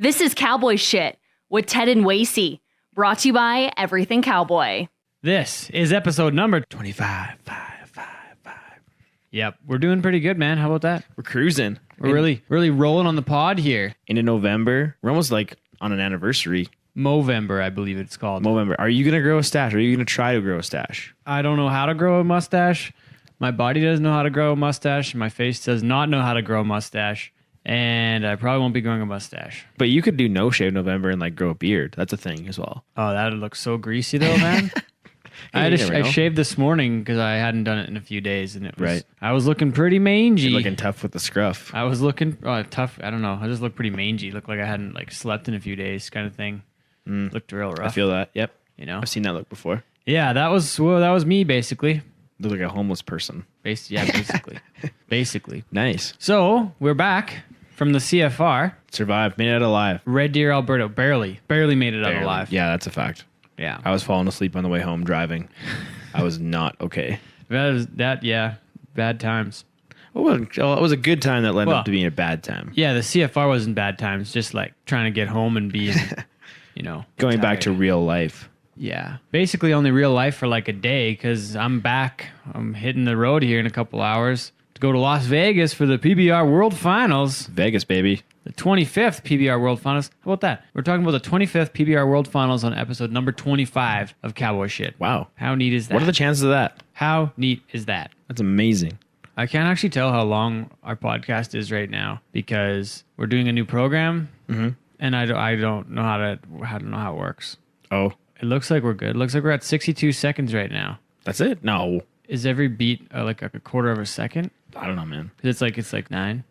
This is Cowboy Shit with Ted and Wacey, brought to you by Everything Cowboy. This is episode number 25. Yep, we're doing pretty good, man. How about that? We're cruising. We're really rolling on the pod here. Into November. We're almost like on an anniversary. Movember, I believe it's called. Movember. Are you going to grow a stash? Or are you going to try to grow a stash? I don't know how to grow a mustache. My body doesn't know how to grow a mustache. My face does not know how to grow a mustache. And I probably won't be growing a mustache. But you could do no shave November and like grow a beard. That's a thing as well. Oh, that looks so greasy though, man. I shaved this morning because I hadn't done it in a few days, and it was right. I was looking pretty mangy. You're looking tough with the scruff. I was looking tough. I don't know. I just looked pretty mangy. Looked like I hadn't like slept in a few days, kind of thing. Looked real rough. I feel that. Yep. You know, I've seen that look before. Yeah, that was me basically. Look like a homeless person. Basically. Nice. So we're back from the CFR. Survived. Made it alive. Red Deer, Alberta. Barely made it out alive. Yeah, that's a fact. Yeah. I was falling asleep on the way home driving. I was not okay. Yeah. Bad times. Well, it was a good time that led up to being a bad time. Yeah, the CFR wasn't bad times. Just like trying to get home and be, going tired. back to real life. Yeah. Basically only real life for like a day because I'm back. I'm hitting the road here in a couple hours to go to Las Vegas for the PBR World Finals. Vegas, baby. The 25th PBR World Finals. How about that? We're talking about the 25th PBR World Finals on episode number 25 of Cowboy Shit. Wow. How neat is that? What are the chances of that? How neat is that? That's amazing. I can't actually tell how long our podcast is right now because we're doing a new program, and I don't know how it works. Oh. It looks like we're good. It looks like we're at 62 seconds right now. That's it? No. Is every beat like a quarter of a second? I don't know, man. It's like 9,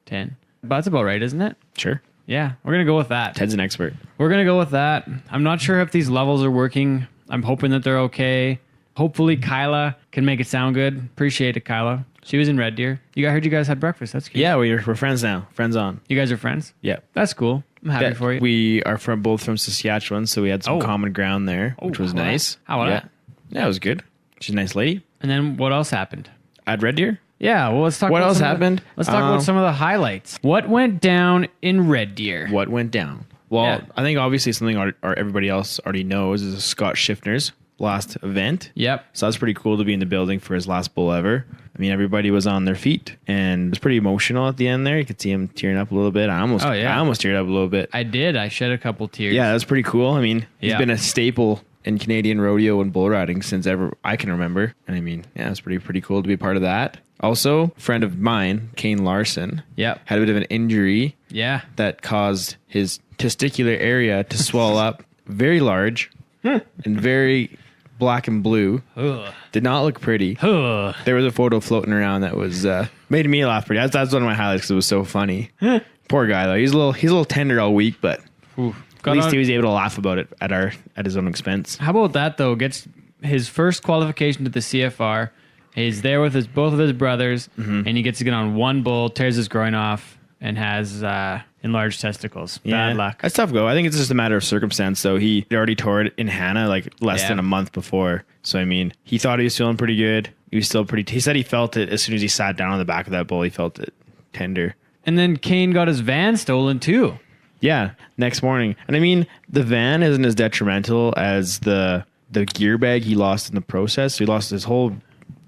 10. But that's about right, isn't it? Sure. Yeah, we're going to go with that. Ted's an expert. We're going to go with that. I'm not sure if these levels are working. I'm hoping that they're okay. Hopefully Kyla can make it sound good. Appreciate it, Kyla. She was in Red Deer. I heard you guys had breakfast. That's cute. Yeah, we're friends now. Friends on. You guys are friends? Yeah. That's cool. I'm happy for you. We are both from Saskatchewan, so we had some common ground there, which was nice. How about that? Yeah, it was good. She's a nice lady. And then what else happened? At Red Deer? Yeah, well, let's talk what about else happened. Let's talk about some of the highlights. What went down in Red Deer? What went down? Well, I think obviously something everybody else already knows is Scott Schiffner's last event. Yep. So that's pretty cool to be in the building for his last bull ever. I mean, everybody was on their feet, and it was pretty emotional at the end there. You could see him tearing up a little bit. I almost teared up a little bit. I did. I shed a couple tears. Yeah, that's pretty cool. I mean, he's been a staple in Canadian rodeo and bull riding since ever I can remember. And I mean, yeah, it's pretty cool to be a part of that. Also, a friend of mine, Kane Larson, had a bit of an injury that caused his testicular area to swell up very large and very black and blue. Ugh. Did not look pretty. Ugh. There was a photo floating around that was made me laugh pretty. That's one of my highlights because it was so funny. Poor guy though. He's a little tender all week, but at least he was able to laugh about it at his own expense. How about that though? Gets his first qualification to the CFR. He's there with both of his brothers, and he gets to get on one bull, tears his groin off, and has enlarged testicles. Bad luck. That's tough go. I think it's just a matter of circumstance. So he already tore it in Hannah like less than a month before. So I mean, he thought he was feeling pretty good. He was still he said he felt it as soon as he sat down on the back of that bull. He felt it tender. And then Kane got his van stolen too. Yeah, next morning. And I mean, the van isn't as detrimental as the gear bag he lost in the process. So he lost his whole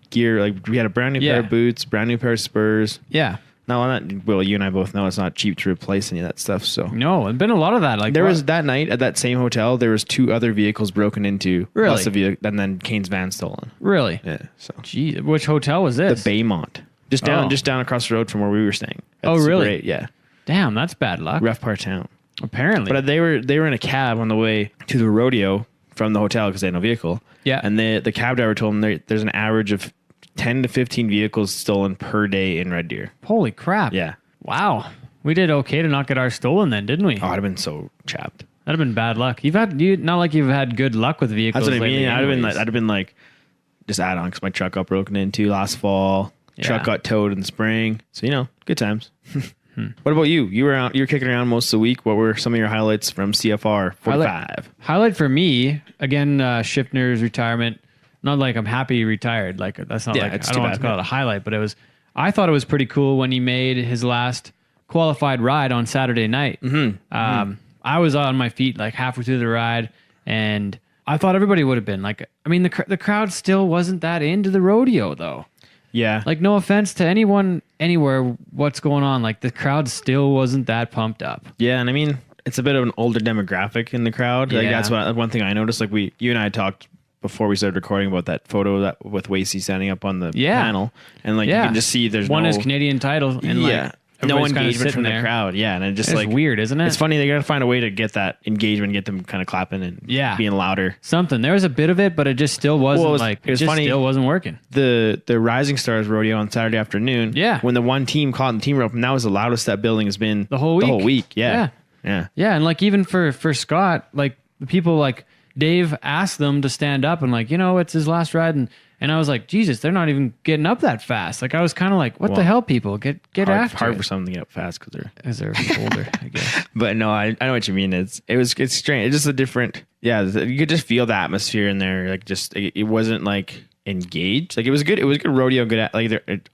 gear. Like we had a brand new pair of boots, brand new pair of spurs. Yeah. Now, well, you and I both know it's not cheap to replace any of that stuff. So no, there's been a lot of that. Like there was that night at that same hotel, there was 2 other vehicles broken into, plus a vehicle, and then Kane's van stolen. Really? Yeah. So, gee, which hotel was this? The Baymont, just down across the road from where we were staying. That's really? Super 8, yeah. Damn, that's bad luck. Rough part of town. Apparently, but they were in a cab on the way to the rodeo from the hotel because they had no vehicle. Yeah, and the cab driver told them there's an average of 10 to 15 vehicles stolen per day in Red Deer. Holy crap! Yeah. Wow, we did okay to not get ours stolen then, didn't we? Oh, I'd have been so chapped. That'd have been bad luck. Not like you've had good luck with vehicles. That's what I mean. Anyways. I'd have been like, just add on because my truck got broken into last fall. Yeah. Truck got towed in the spring. So good times. What about you? You were kicking around most of the week. What were some of your highlights from CFR 45? Highlight for me again, Schiffner's retirement. Not like I'm happy he retired. Like that's not like I don't want to call it a highlight, but I thought it was pretty cool when he made his last qualified ride on Saturday night. I was on my feet like halfway through the ride, and I thought everybody would have been like. I mean, the crowd still wasn't that into the rodeo though. Yeah. Like, no offense to anyone anywhere, what's going on? Like, the crowd still wasn't that pumped up. Yeah, and I mean, it's a bit of an older demographic in the crowd. Like, Yeah. that's one thing I noticed. Like, you and I talked before we started recording about that photo that with Wacey standing up on the panel, and like you can just see there's one is Canadian title, and like no everybody's engagement from the there. crowd. Yeah, and it just It's like weird, isn't it? It's funny. They gotta find a way to get that engagement, get them kind of clapping and being louder. Something. There was a bit of it, but it just still wasn't it was funny. Still wasn't working. The Rising Stars rodeo on Saturday afternoon. Yeah. When the one team caught in the team rope, and that was the loudest that building has been the whole week. Yeah. And like even for Scott, like the people like Dave asked them to stand up and like, it's his last ride, and I was like, Jesus, they're not even getting up that fast. Like I was kind of like, what the hell, people, get after hard it. for someone to get up fast because they're older, I guess. But no, I know what you mean. It's strange. It's just a different. Yeah, you could just feel the atmosphere in there. Like just it wasn't like engaged. Like it was good. It was good rodeo.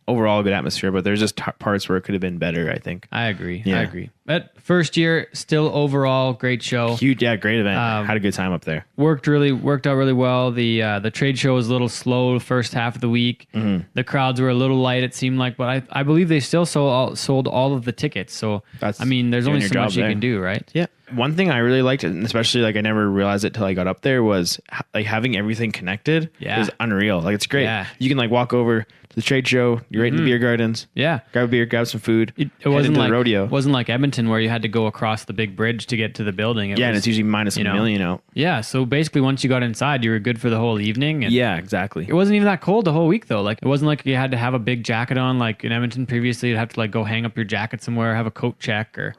Overall good atmosphere. But there's just parts where it could have been better. I think. I agree. Yeah. I agree. But first year, still overall great show. Huge, great event. Had a good time up there. Worked out really well. The trade show was a little slow the first half of the week. The crowds were a little light, it seemed like, but I believe they still sold all of the tickets. So there's only so much you can do, right? Yeah. One thing I really liked, and especially like I never realized it till I got up there, was like having everything connected. Yeah. Is unreal. Like it's great. Yeah. You can like walk over to the trade show. You're right in the beer gardens. Yeah. Grab a beer, grab some food. It wasn't like the rodeo. It wasn't like Edmonton where you had to go across the big bridge to get to the building. And it's usually minus a million out. Yeah. So basically, once you got inside, you were good for the whole evening. And yeah, exactly. It wasn't even that cold the whole week though. Like it wasn't like you had to have a big jacket on. Like in Edmonton previously, you'd have to like go hang up your jacket somewhere, have a coat check, or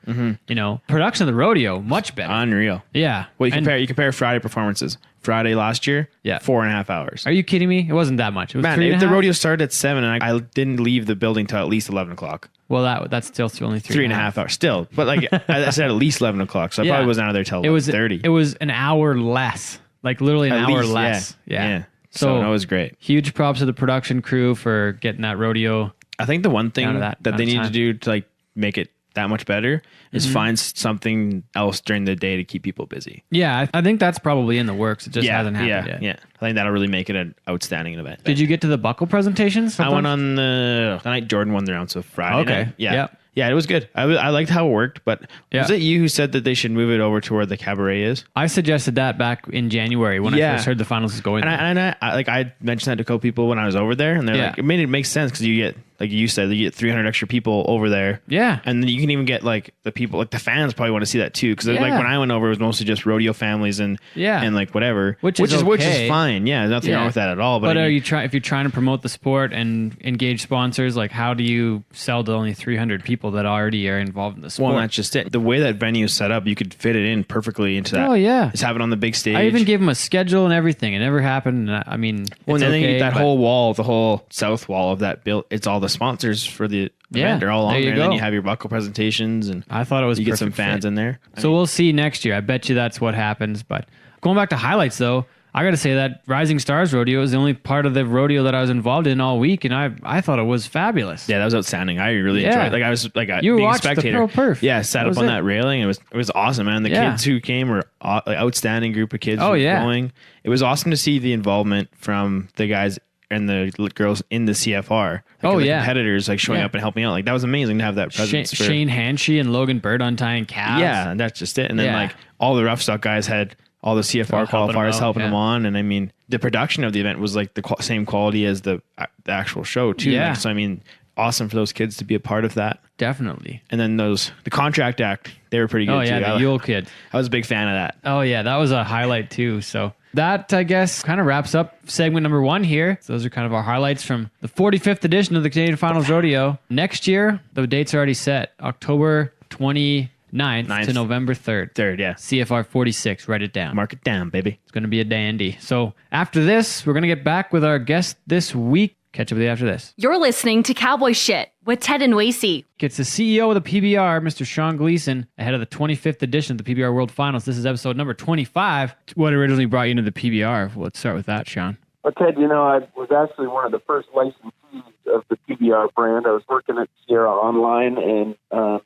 production of the rodeo much better. Unreal. Yeah. Well, you compare Friday performances. Friday last year, 4.5 hours. Are you kidding me? It wasn't that much. It was if the rodeo started at 7 and I didn't leave the building till at least 11 o'clock. Well, that's still only 3.5 hours. Still, but like I said, at least 11 o'clock. So I probably wasn't out of there till 30. It was an hour less. Like literally an hour less. Yeah. So it was great. Huge props to the production crew for getting that rodeo. I think the one thing that they need to do to like make it that much better is find something else during the day to keep people busy. Yeah, I think that's probably in the works. It just hasn't happened yet. Yeah, I think that'll really make it an outstanding event. Did you get to the buckle presentations? I went on the night Jordan won the round, so Friday night. Yeah. Yeah, it was good. I liked how it worked, but was it you who said that they should move it over to where the cabaret is? I suggested that back in January when I first heard the finals was going. And I mentioned that to a couple people when I was over there, and they're like, it makes sense because you get, like you said, you get 300 extra people over there. Yeah. And then you can even get like the people, like the fans probably want to see that too. Because like when I went over, it was mostly just rodeo families and like whatever. Which is fine. Yeah. There's nothing wrong with that at all. But if you're trying to promote the sport and engage sponsors, like how do you sell to only 300 people that already are involved in the sport? Well, that's just it. The way that venue is set up, you could fit it in perfectly into that. Oh, yeah. Just have it on the big stage. I even gave them a schedule and everything. It never happened. I mean, well, and then that whole wall, the whole south wall of that build, it's all the sponsors for the event. They're all on there. And then you have your buckle presentations, and I thought it was you get some fans in there. So we'll see next year. I bet you that's what happens. But going back to highlights, though, I got to say that Rising Stars Rodeo is the only part of the rodeo that I was involved in all week, and I thought it was fabulous. Yeah, that was outstanding. I really enjoyed it. Like I was like you being a watched spectator. The Pearl Perf. Yeah, sat up on that railing. It was awesome, man. The kids who came were outstanding group of kids. Going. It was awesome to see the involvement from the guys and the girls in the CFR. Competitors like showing up and helping out. Like that was amazing to have that presence. Shane Hanshey and Logan Bird untying calves. Yeah, and that's just it. And then like all the rough stock guys had all the CFR qualifiers helping them on. And I mean, the production of the event was like the same quality as the actual show too. Yeah. Like, so I mean, awesome for those kids to be a part of that. Definitely. And then the contract act, they were pretty good too. The Yule Kid. I was a big fan of that. Oh yeah, that was a highlight too. So that, I guess, kind of wraps up segment number 1 here. So those are kind of our highlights from the 45th edition of the Canadian Finals Rodeo. Next year, the dates are already set. October 29th to November 3rd. CFR 46. Write it down. Mark it down, baby. It's going to be a dandy. So after this, we're going to get back with our guest this week. Catch up with you after this. You're listening to Cowboy Shit with Ted and Wacey. It's the CEO of the PBR, Mr. Sean Gleason, ahead of the 25th edition of the PBR World Finals. This is episode number 25. What originally brought you into the PBR? Let's start with that, Sean. Well, Ted, I was actually one of the first licensees of the PBR brand. I was working at Sierra Online and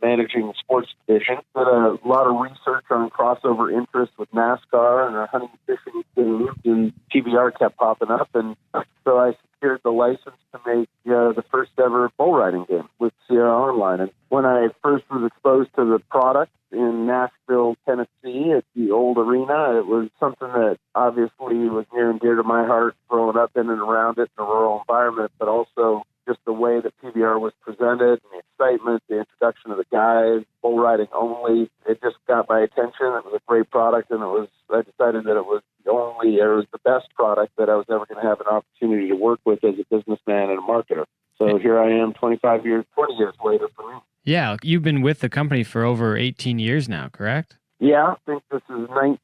managing the sports division. Did a lot of research on crossover interest with NASCAR and our hunting and fishing teams, and PBR kept popping up. And so I secured the license to make the first ever bull riding game with Sierra Online. And when I first was exposed to the product in Nashville, Tennessee, at the old arena, it was something that obviously was near and dear to my heart, growing up in and around it in a rural environment, but also just the way that PBR was presented and the excitement, the introduction of the guys, bull riding only. It just got my attention. It was a great product, and I decided that it was the best product that I was ever going to have an opportunity to work with as a businessman and a marketer. So here I am 20 years later for me. Yeah, you've been with the company for over 18 years now, correct? Yeah, I think this is 19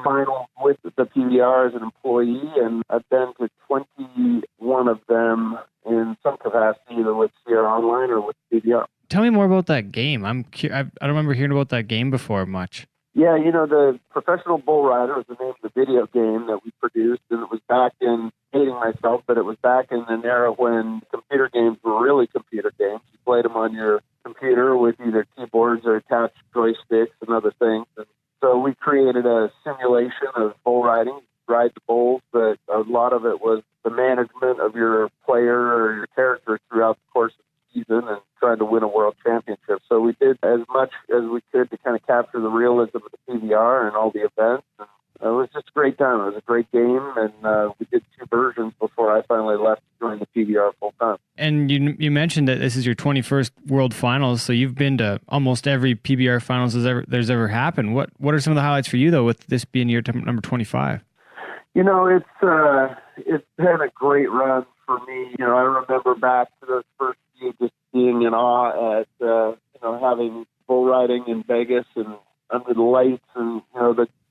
finals with the PBR as an employee, and I've been to 21 of them in some capacity, either with Sierra Online or with PBR. Tell me more about that game. I don't remember hearing about that game before much. Yeah, the Professional Bull Rider was the name of the video game that we produced, and it was back in, hating myself, but it was back in an era when computer games were really computer games. You played them on your computer with either keyboards or attached joysticks and other things. And so we created a simulation of bull riding, ride the bulls, but a lot of it was the management of your player or your character throughout the course of the season and trying to win a world championship. So we did as much as we could to kind of capture the realism of the PBR and all the events. And it was just a great time. It was a great game, and we did 2 versions before I finally left to join the PBR full time. And you mentioned that this is your 21st World Finals, so you've been to almost every PBR Finals there's ever happened. What are some of the highlights for you, though, with this being your number 25? It's been a great run for me. I remember back to those first few, just being in awe at having bull riding in Vegas and under the lights, and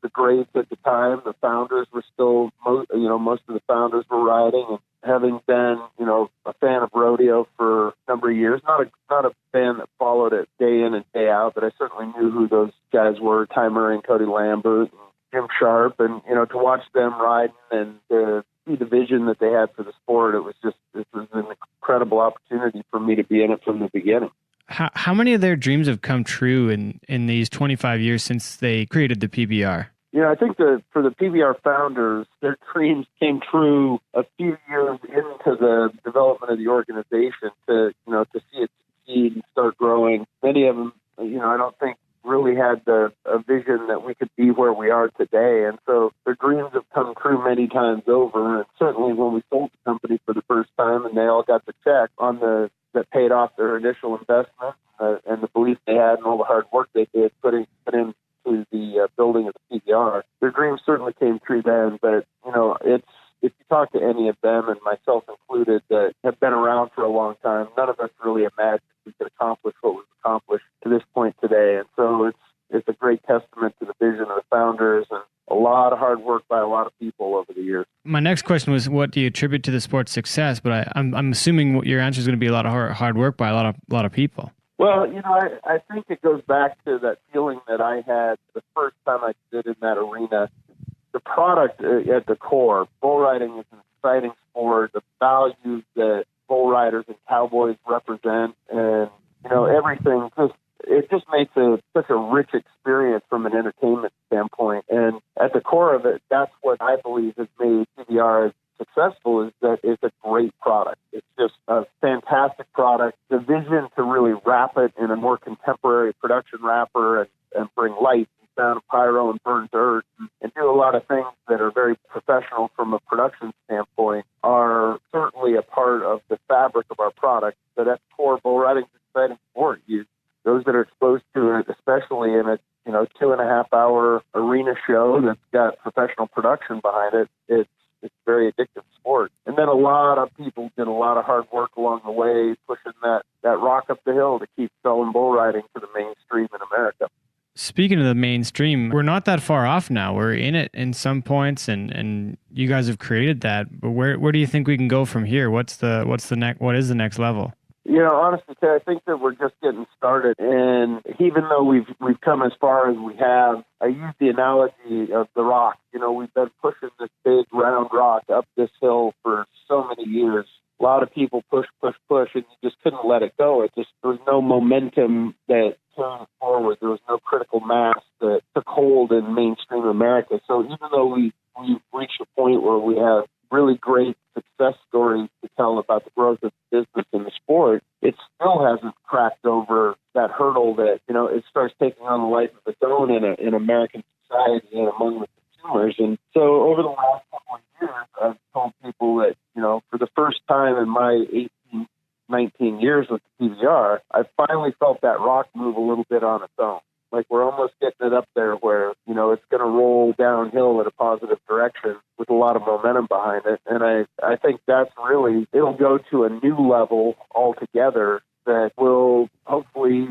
the greats at the time, the founders were still, most of the founders were riding, and having been, a fan of rodeo for a number of years, not a fan that followed it day in and day out, but I certainly knew who those guys were, Ty Murray and Cody Lambert and Jim Sharp, and, to watch them riding and to see the vision that they had for the sport, it was an incredible opportunity for me to be in it from the beginning. How many of their dreams have come true in these 25 years since they created the PBR? I think for the PBR founders, their dreams came true a few years into the development of the organization to see it succeed and start growing. Many of them, I don't think really had a vision that we could be where we are today. And so their dreams have come true many times over. And certainly when we sold the company for the first time and they all got the check that paid off their initial investment and the belief they had and all the hard work they did put into the building of the PBR. Their dreams certainly came true then, but if you talk to any of them, and myself included, that have been around for a long time, none of us really imagined we could accomplish what was accomplished to this point today. And so it's a great testament to the vision of the founders and a lot of hard work by a lot of people over the years. My next question was, what do you attribute to the sport's success? But I'm assuming what your answer is going to be a lot of hard work by a lot of people. Well, I think it goes back to that feeling that I had the first time I stood in that arena. The product at the core, bull riding is an exciting sport. The values that bull riders and cowboys represent, and everything just makes such a rich experience from an entertainment standpoint. And at the core of it, that's what I believe has made PBR successful, is that it's a great product. It's just a fantastic product. The vision to really wrap it in a more contemporary production wrapper and bring light and sound of pyro and burn dirt and do a lot of things that are very professional from a production standpoint are certainly a part of the fabric of our product. But at core, bull riding is an exciting sport. Those that are exposed to it, especially in a 2.5-hour arena show that's got professional production behind it, it's a very addictive sport. And then a lot of people did a lot of hard work along the way, pushing that rock up the hill to keep selling bull riding to the mainstream in America. Speaking of the mainstream, we're not that far off now. We're in it in some points, and you guys have created that. But where do you think we can go from here? What is the next level? Honestly, I think that we're just getting started, and even though we've come as far as we have, I use the analogy of the rock. We've been pushing this big round rock up this hill for so many years. A lot of people push, and you just couldn't let it go. There was no momentum that turned forward. There was no critical mass that took hold in mainstream America. So even though we've reached a point where we have really great success stories to tell about the growth of the business and the sport, it still hasn't cracked over that hurdle that, it starts taking on a life of its own in American society and among the consumers. And so over the last couple of years, I've told people that, for the first time in my 18, 19 years with the PBR, I finally felt that rock move a little bit on its own. Like we're almost getting it up there where, it's going to roll downhill in a positive direction with a lot of momentum behind it. And I think that's really, it'll go to a new level altogether that will hopefully,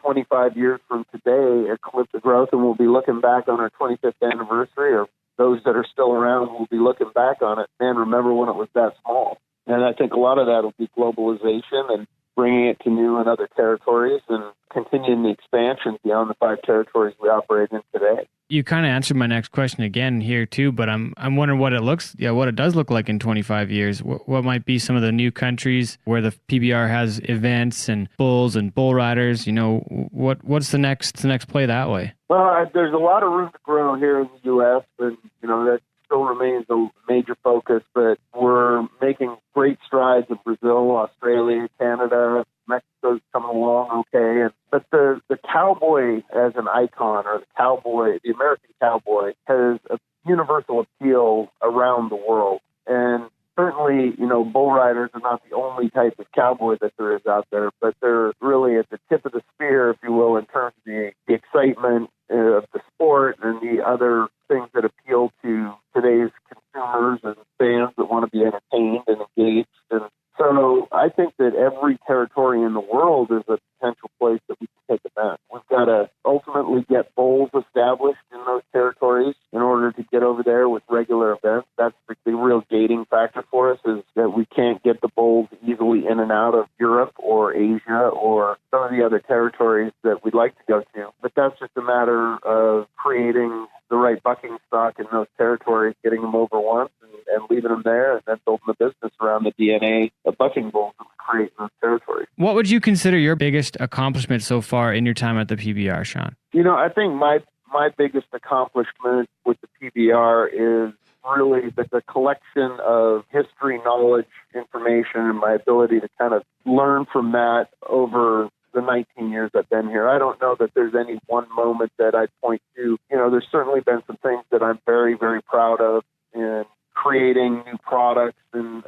25 years from today eclipse the growth, and we'll be looking back on our 25th anniversary, or those that are still around will be looking back on it. Man, remember when it was that small? And I think a lot of that will be globalization and bringing it to new and other territories and continuing the expansion beyond the 5 territories we operate in today. You kind of answered my next question again here too, but I'm wondering what it does look like in 25 years. What might be some of the new countries where the PBR has events and bulls and bull riders? What's the next play that way? Well, there's a lot of room to grow here in the U.S., and that still remains a major focus, but we're making great strides in Brazil, Australia, Canada. Mexico's coming along okay. But the cowboy as an icon, or the American cowboy, has a universal appeal around the world. And certainly, bull riders are not the only type of cowboy that there is out there, but they're really at the tip of the spear, if you will, in terms of the excitement of the sport and the other things that appeal to today's consumers and fans that want to be entertained and engaged. And so I think that every territory in the world is a potential place that we can take events. We've got to ultimately get bowls established in those territories in order to get over there with regular events. That's the real gating factor for us, is that we can't get the bowls easily in and out of Europe or Asia or some of the other territories that we'd like to go to. But that's just a matter of creating the right bucking stock in those territories, getting them over once and leaving them there, and then building the business around the DNA of bucking bulls that we create in those territories. What would you consider your biggest accomplishment so far in your time at the PBR, Sean? I think my biggest accomplishment with the PBR is really the collection of history, knowledge, information, and my ability to kind of learn from that over the 19 years I've been here. I don't know that there's any one moment that I'd point to. There's certainly been some things that I'm very, very proud of in creating new products and,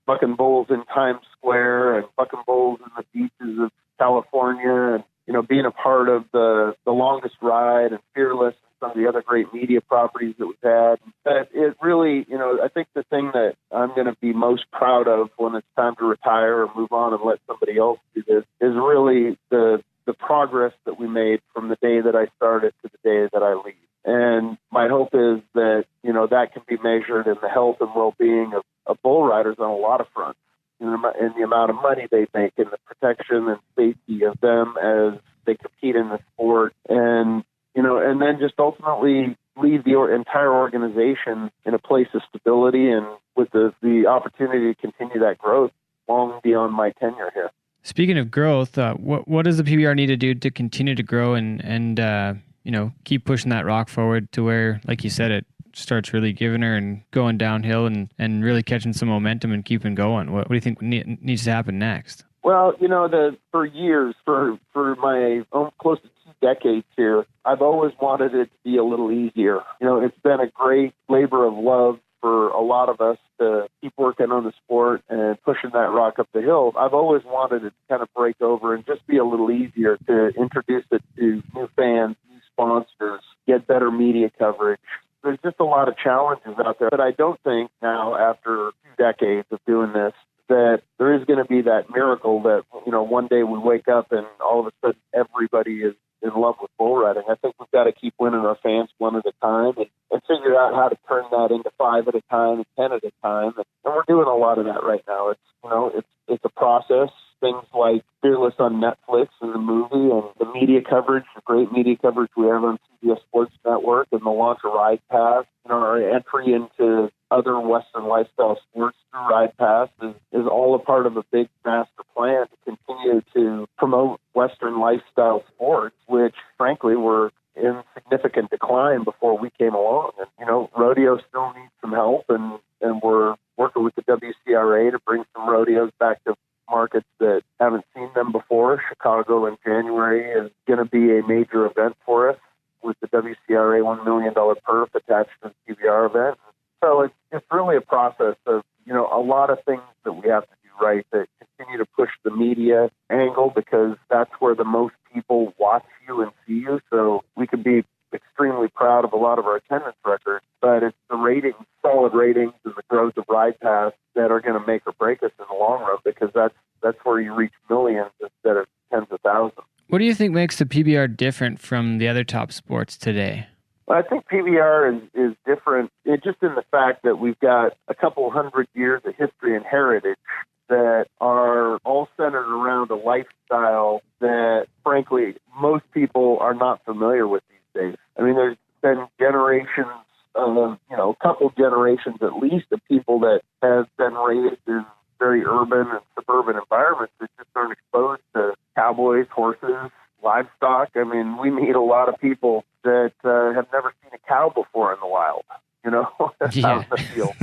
bucking bulls in Times Square and bucking bulls in the beaches of California and, being a part of the longest ride and Fearless and some of the other great media properties that we've had. But it really, I think the thing that I'm going to be most proud of when it's time to retire or move on and let somebody else do this is really the progress that we made from the day that I started to the day that I leave. And my hope is that, that can be measured in the health and well-being of bull riders on a lot of fronts, in the amount of money they make and the protection and safety of them as they compete in the sport. And, and then just ultimately leave the entire organization in a place of stability and with the opportunity to continue that growth long beyond my tenure here. Speaking of growth, what does the PBR need to do to continue to grow and keep pushing that rock forward to where, like you said, it starts really giving her and going downhill and really catching some momentum and keeping going? What do you think needs to happen next? Well, for years, for my close to 2 decades here, I've always wanted it to be a little easier. It's been a great labor of love for a lot of us to keep working on the sport and pushing that rock up the hill. I've always wanted it to kind of break over and just be a little easier to introduce it to new fans, new sponsors, get better media coverage. There's just a lot of challenges out there. But I don't think now, after 2 decades of doing this, that there is going to be that miracle that, one day we wake up and all of a sudden everybody is in love with bull riding. I think we've got to keep winning our fans one at a time and figure out how to turn that into 5 at a time and 10 at a time. And we're doing a lot of that right now. It's a process. Things famous on Netflix and the movie and the media coverage, the great media coverage we have on CBS Sports Network, and the launch of Ride Pass. Our entry into other Western lifestyle sports through Ride Pass is all a part of a big master plan to continue to promote Western lifestyle sports, which frankly were in significant decline before we came along. And, rodeo still needs some help, and we're working with the WCRA to bring some rodeos back to markets that haven't seen them before. Chicago in January is going to be a major event for us with the WCRA $1 million perf attached to the PBR event. So it's really a process of, a lot of things that we have to do right that continue to push the media angle, because that's where the most people watch you and see you. So we can be extremely proud of a lot of our attendance records, but it's the ratings, solid ratings, and the growth of Ride Pass that are going to make or break us in the long run, because that's where you reach millions instead of tens of thousands. What do you think makes the PBR different from the other top sports today? Well, I think PBR is different just in the fact that we've got a couple hundred years of history and heritage that are all centered around a lifestyle that, frankly, most people are not familiar with these days. I mean, there's been generations of, a couple generations at least of people that have been raised in very urban and suburban environments that just aren't exposed to cowboys, horses, livestock. I mean, we meet a lot of people that have never seen a cow before in the wild, out in the field.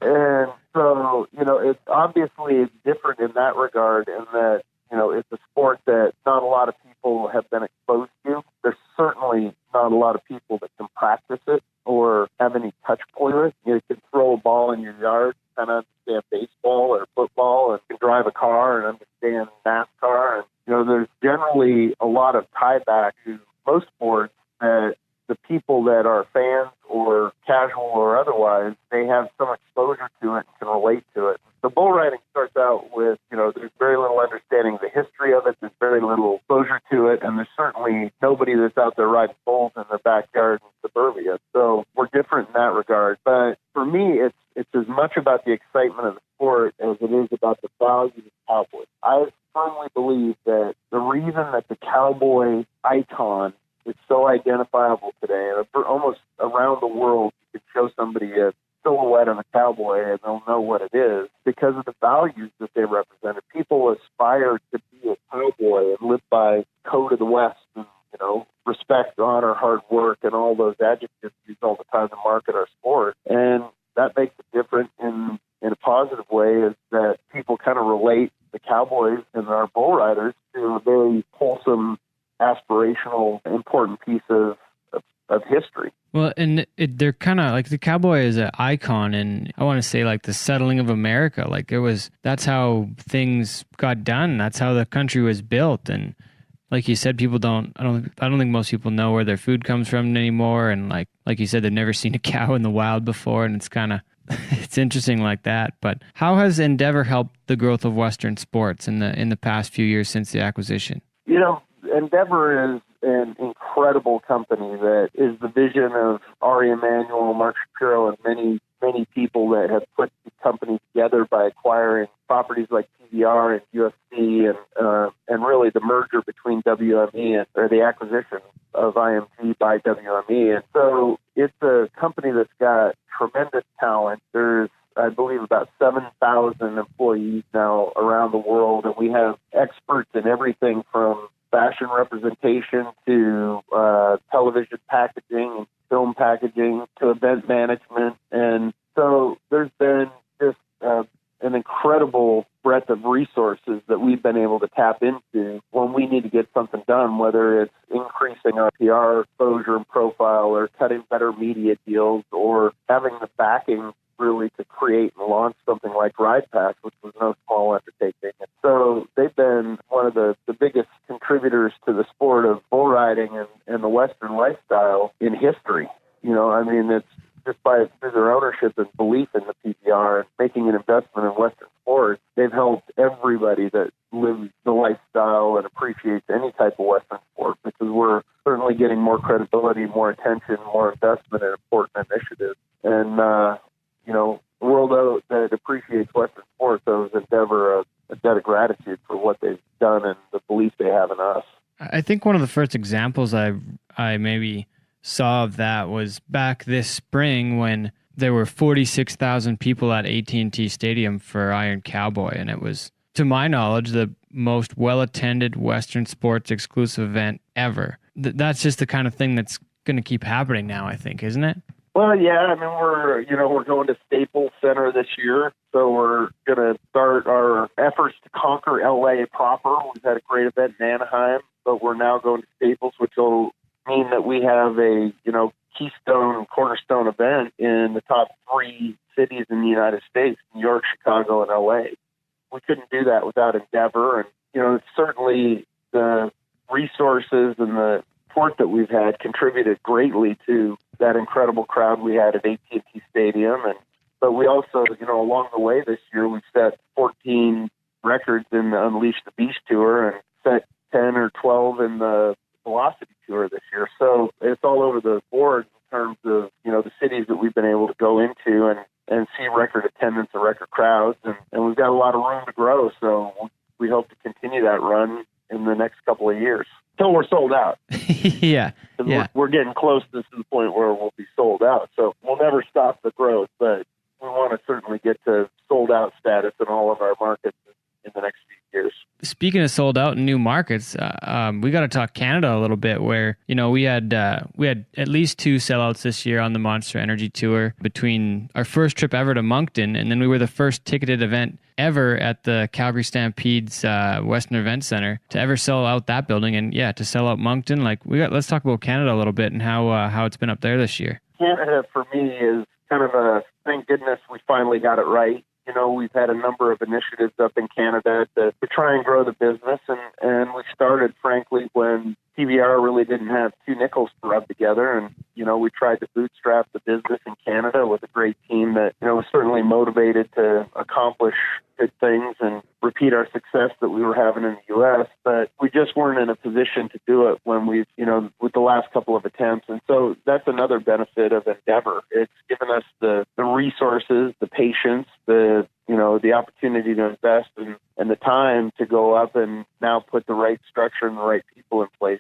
And so, it's obviously different in that regard, in that, it's a sport that not a lot of people have been exposed to. There's certainly not a lot of people that can practice it or have any touch point with it. You can throw a ball in your yard, kind of understand baseball or football, and can drive a car and understand NASCAR. And, there's generally a lot of tie back to most sports that the people that are fans or casual or otherwise, they have some exposure to it and can relate to it. So bull riding starts out with, there's very little understanding of the history of it. There's very little exposure to it. And there's certainly nobody that's out there riding bulls in their backyard in suburbia. So we're different in that regard. But for me, it's as much about the excitement of the sport as it is about the value of the cowboy. I firmly believe that the reason that the cowboy icon is so identifiable today, and almost around the world, you can show somebody a silhouette of a cowboy and they'll know what it is, because of the values that they represented. People aspire to be a cowboy and live by code of the West and, respect, honor, hard work, and all those adjectives used all the time to market our sport. And that makes it different in a positive way, is that people kind of relate the cowboys and our bull riders to a very wholesome, aspirational, important piece of history. Well, and they're kind of like, the cowboy is an icon, and I want to say like the settling of America. Like that's how things got done. That's how the country was built. And like you said, people I don't think most people know where their food comes from anymore. And like you said, they've never seen a cow in the wild before, and it's kind of it's interesting like that. But how has Endeavor helped the growth of Western sports in the past few years since the acquisition? Endeavor is an incredible company that is the vision of Ari Emanuel, Mark Shapiro, and many, many people that have put the company together by acquiring properties like PBR and UFC and really the merger between WME or the acquisition of IMG by WME. And so it's a company that's got tremendous talent. There's, I believe, about 7,000 employees now around the world, and we have experts in everything from fashion representation to television packaging and film packaging to event management. And so there's been just an incredible breadth of resources that we've been able to tap into when we need to get something done, whether it's increasing our PR exposure and profile or cutting better media deals or having the backing really to create and launch something like Ride Pass, which was no small undertaking. And so they've been one of the biggest contributors to the sport of bull riding and the Western lifestyle in history. It's just by their ownership and belief in the PBR and making an investment in Western sports, they've helped everybody that lives the lifestyle and appreciates any type of Western sport, because we're certainly getting more credibility, more attention, more investment in important initiatives. And, the world that appreciates Western sports owes Endeavor a debt of gratitude for what they've done and the belief they have in us. I think one of the first examples I maybe saw of that was back this spring when there were 46,000 people at AT&T Stadium for Iron Cowboy, and it was, to my knowledge, the most well-attended Western sports exclusive event ever. That's just the kind of thing that's going to keep happening now, I think, isn't it? Well, yeah. I mean, we're going to Staples Center this year, so we're going to start our efforts to conquer LA proper. We've had a great event in Anaheim, but we're now going to Staples, which will mean that we have a keystone, cornerstone event in the top 3 cities in the United States: New York, Chicago, and LA. We couldn't do that without Endeavor, and it's certainly the resources and the support that we've had contributed greatly to that incredible crowd we had at AT&T Stadium. But we also, along the way this year, we've set 14 records in the Unleash the Beast Tour and set 10 or 12 in the Velocity Tour this year. So it's all over the board in terms of, the cities that we've been able to go into and see record attendance and record crowds. And we've got a lot of room to grow. So we hope to continue that run in the next couple of years until we're sold out. Yeah. We're getting close to the point where we'll be sold out. So we'll never stop the growth, but we want to certainly get to sold out status in all of our markets in the next few years. Speaking of sold out in new markets, we got to talk Canada a little bit, where we had at least 2 sellouts this year on the Monster Energy Tour, between our first trip ever to Moncton, and then we were the first ticketed event ever at the Calgary Stampede's Western Event Center to ever sell out that building, and to sell out Moncton. Let's talk about Canada a little bit and how it's been up there this year. Canada for me is kind of a thank goodness we finally got it right. We've had a number of initiatives up in Canada to try and grow the business, and we started, frankly, when PBR really didn't have 2 nickels to rub together, and, we tried to bootstrap the business in Canada with a great team that, was certainly motivated to accomplish good things and repeat our success that we were having in the U.S., but we just weren't in a position to do it when with the last couple of attempts. And so that's another benefit of Endeavor. It's given us the resources, the patience, the opportunity to invest and the time to go up and now put the right structure and the right people in place.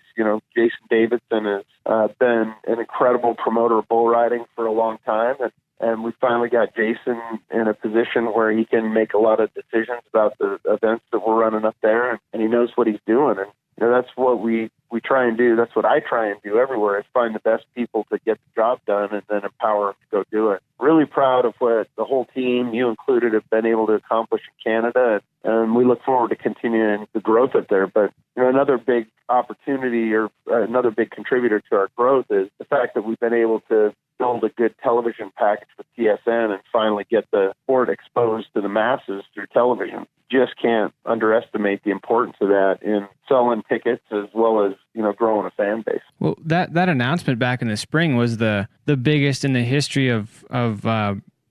Jason Davidson has been an incredible promoter of bull riding for a long time, and we finally got Jason in a position where he can make a lot of decisions about the events that we're running up there, and he knows what he's doing. And that's what we try and do. That's what I try and do everywhere, is find the best people to get the job done and then empower them to go do it. Really proud of what the whole team, you included, have been able to accomplish in Canada, and we look forward to continuing the growth up there. But another big opportunity or another big contributor to our growth is the fact that we've been able to build a good television package with TSN and finally get the sport exposed to the masses through television. Just can't underestimate the importance of that in selling tickets as well as, growing a fan base. Well, that announcement back in the spring was the biggest in the history of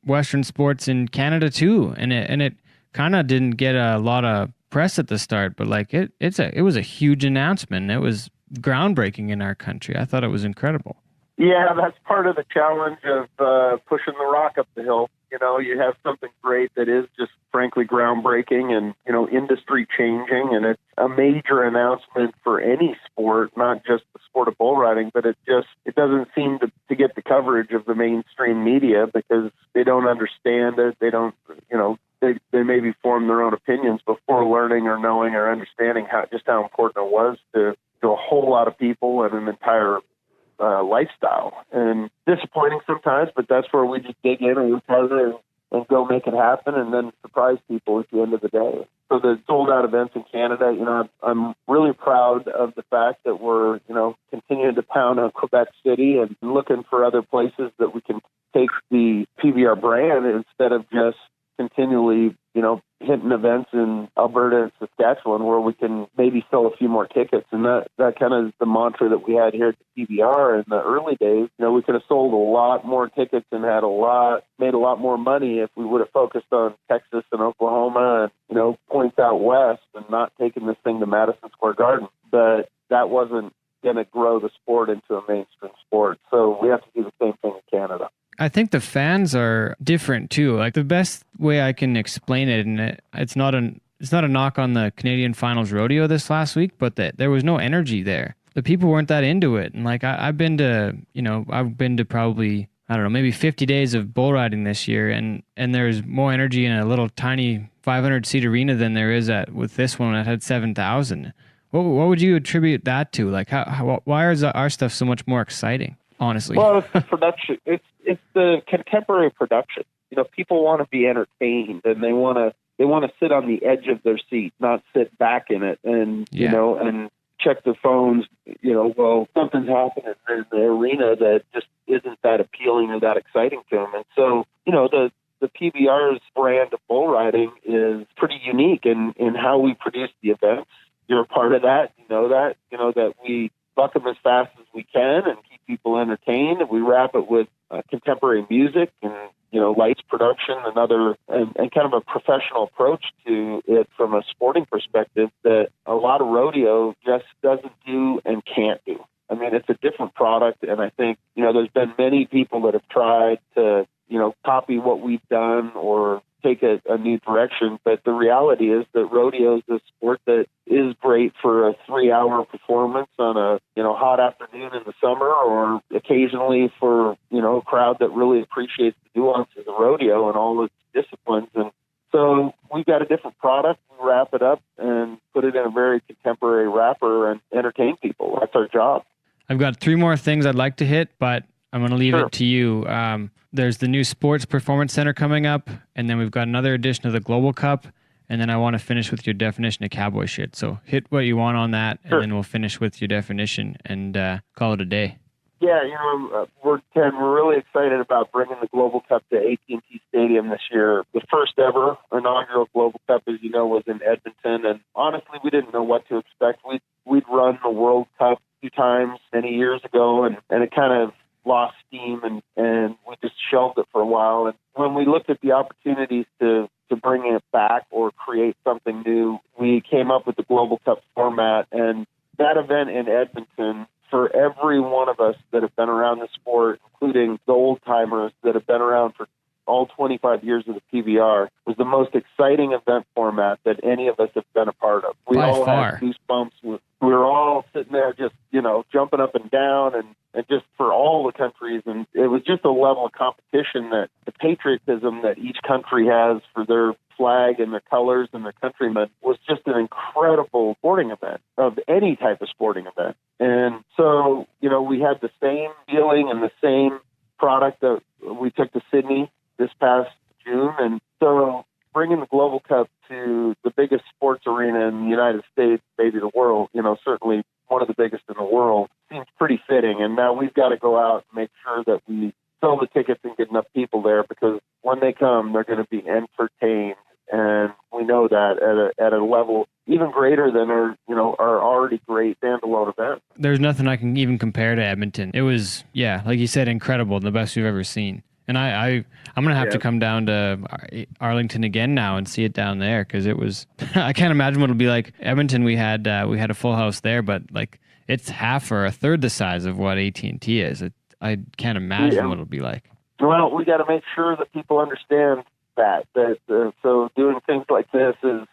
Western sports in Canada too, and it kind of didn't get a lot of press at the start, but it was a huge announcement. It was groundbreaking in our country. I thought it was incredible. Yeah, that's part of the challenge of pushing the rock up the hill. You have something great that is just frankly groundbreaking and, industry changing. And it's a major announcement for any sport, not just the sport of bull riding, but it doesn't seem to get the coverage of the mainstream media because they don't understand it. They don't, they maybe form their own opinions before learning or knowing or understanding how important it was to a whole lot of people and an entire lifestyle. And disappointing sometimes, but that's where we just dig in and work harder and go make it happen and then surprise people at the end of the day. So the sold out events in Canada, I'm really proud of the fact that we're, continuing to pound on Quebec City and looking for other places that we can take the PBR brand instead of just continually, hitting events in Alberta and Saskatchewan where we can maybe sell a few more tickets. And that kind of is the mantra that we had here at the PBR in the early days. We could have sold a lot more tickets and made a lot more money if we would have focused on Texas and Oklahoma and, points out west and not taking this thing to Madison Square Garden. But that wasn't going to grow the sport into a mainstream sport. So we have to do the same thing in Canada. I think the fans are different too. Like the best way I can explain it, and it's not it's not a knock on the Canadian Finals rodeo this last week, but there was no energy there. The people weren't that into it. And like I've been to probably, I don't know, maybe 50 days of bull riding this year, and there's more energy in a little tiny 500 seat arena than there is with this one that had 7,000. What would you attribute that to? Like why is our stuff so much more exciting? Honestly, well, it's the production. It's the contemporary production. People want to be entertained, and they want to sit on the edge of their seat, not sit back in it, and and check their phones. Well, something's happening in the arena that just isn't that appealing or that exciting to them. And so, the PBR's brand of bull riding is pretty unique in how we produce the events. You're a part of that. That we buck them as fast as we can and keep people entertained. And we wrap it with contemporary music and, lights production and kind of a professional approach to it from a sporting perspective that a lot of rodeo just doesn't do and can't do. I mean, it's a different product. And I think, there's been many people that have tried to, copy what we've done or take a new direction. But the reality is that rodeo is a sport that is great for a 3-hour performance on a, hot afternoon in the summer, or occasionally for, a crowd that really appreciates the nuances of rodeo and all its disciplines. And so we've got a different product. We wrap it up and put it in a very contemporary wrapper and entertain people. That's our job. I've got 3 more things I'd like to hit, but I'm going to leave it to you. There's the new Sports Performance Center coming up, and then we've got another edition of the Global Cup, and then I want to finish with your definition of cowboy shit. So hit what you want on that, and then we'll finish with your definition and call it a day. Yeah, we're really excited about bringing the Global Cup to AT&T Stadium this year. The first ever inaugural Global Cup, as you know, was in Edmonton, and honestly, we didn't know what to expect. We'd run the World Cup 2 times many years ago, and it kind of lost steam, and we just shelved it for a while. And when we looked at the opportunities to bring it back or create something new, we came up with the Global Cup format. And that event in Edmonton, for every one of us that have been around the sport, including the old-timers that have been around for all 25 years of the PBR, was the most exciting event format that any of us have been a part of. We all had goosebumps. We were all sitting there just, jumping up and down and just for all the countries. And it was just a level of competition that the patriotism that each country has for their flag and their colors and their countrymen was just an incredible sporting event of any type of sporting event. And so, we had the same feeling and the same product that we took to Sydney this past June. And so bringing the Global Cup to the biggest sports arena in the United States, maybe the world, certainly one of the biggest in the world, seems pretty fitting. And now we've got to go out and make sure that we sell the tickets and get enough people there, because when they come, they're going to be entertained. And we know that at a level even greater than our already great standalone event. There's nothing I can even compare to Edmonton. It was, like you said, incredible, the best we've ever seen. And I'm going to have to come down to Arlington again now and see it down there, because it was, I can't imagine what it'll be like. Edmonton, we had a full house there, but like it's half or a third the size of what AT&T is. I can't imagine what it'll be like. Well, we got to make sure that people understand that so doing things like this is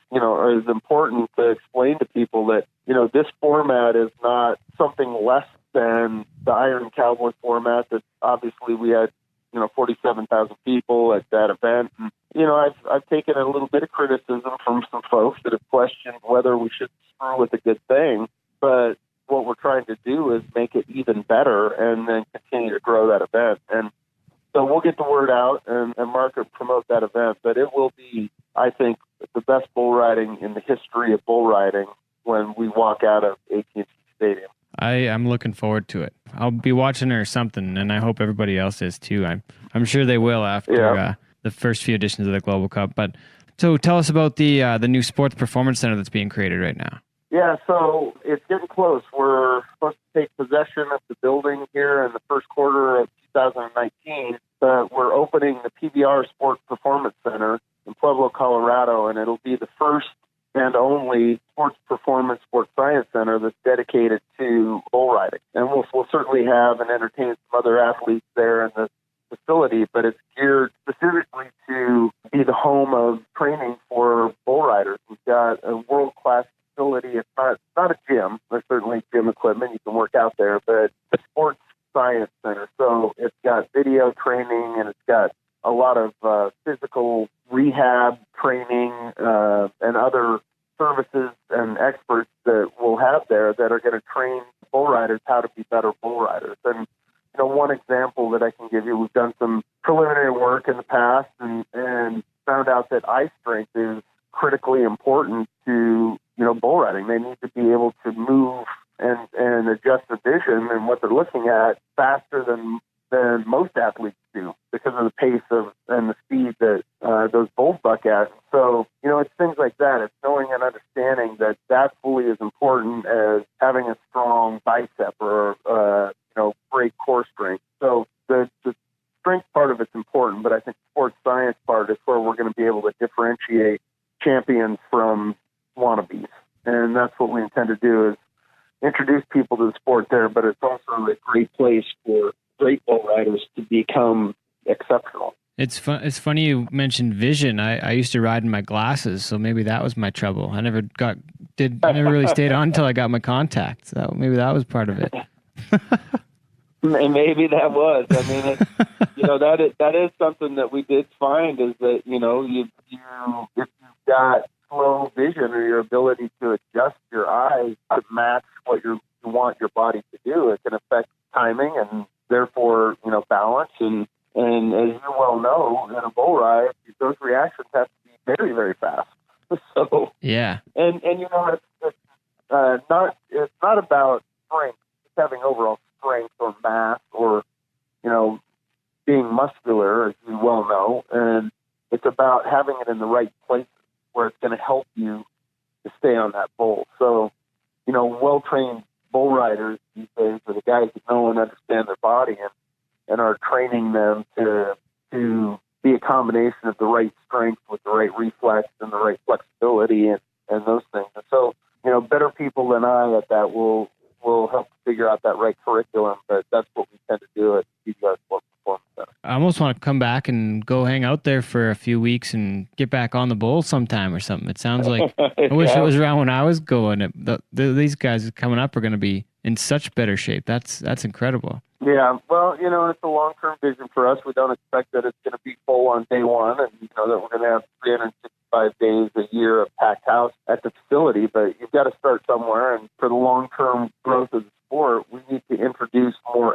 important to explain to people that, this format is not something less than the Iron Cowboy format that obviously we had 47,000 people at that event. And, I've taken a little bit of criticism from some folks that have questioned whether we should screw with a good thing. But what we're trying to do is make it even better and then continue to grow that event. And so we'll get the word out and market promote that event. But it will be, I think, the best bull riding in the history of bull riding when we walk out of AT&T Stadium. I'm looking forward to it. I'll be watching or something, and I hope everybody else is too. I'm sure they will after the first few editions of the Global Cup. But so tell us about the new Sports Performance Center that's being created right now. Yeah, so it's getting close. We're supposed to take possession of the building here in the first quarter of 2019. But we're opening the PBR Sports Performance Center in Pueblo, Colorado, and it'll be the first and only sports performance, sports science center that's dedicated to bull riding. And we'll certainly have and entertain some other athletes there in the facility, but it's geared specifically to be the home of training for bull riders. We've got a world-class facility. It's not a gym. There's certainly gym equipment. You can work out there, but a sports science center. So it's got video training, and it's got a lot of physical rehab training and other services and experts that we'll have there that are going to train bull riders how to be better bull riders. And one example that I can give you, we've done some preliminary work in the past and found out that eye strength is critically important to, bull riding. They need to be able to move and adjust their vision and what they're looking at faster than most athletes do because of the pace and the speed that those bulls buck at. So, it's things like that. It's knowing and understanding that that's fully as important as having a strong bicep or, great core strength. So the strength part of it's important, but I think the sports science part is where we're going to be able to differentiate champions from wannabes. And that's what we intend to do is introduce people to the sport there, but it's also a great place for great bull riders to become exceptional. It's funny you mentioned vision. I used to ride in my glasses, so maybe that was my trouble. I never really stayed on until I got my contacts. So maybe that was part of it. Maybe that was. I mean, that is something that we did find is that if you've got slow vision or your ability to adjust your eyes to match what you want your body to do, it can affect timing and therefore balance and as you well know, in a bull ride, those reactions have to be very, very fast. So yeah, and it's not about strength. It's having overall strength or mass or being muscular, as you well know, and it's about having it in the right places where it's going to help you to stay on that bull. So well-trained bull riders these days are the guys that know and understand their body and are training them to be a combination of the right strength with the right reflex and the right flexibility and those things. And so, better people than I at that will help figure out that right curriculum, but that's what we tend to do at PBR Sport Performance Center. I almost want to come back and go hang out there for a few weeks and get back on the bull sometime or something. It sounds like I wish it was around when I was going. These guys coming up are going to be in such better shape. That's incredible. Yeah, well, it's a long-term vision for us. We don't expect that it's going to be full on day one and, that we're going to have 365 days a year of packed house at the facility, but you've got to start somewhere. And for the long-term growth of the sport, we need to introduce more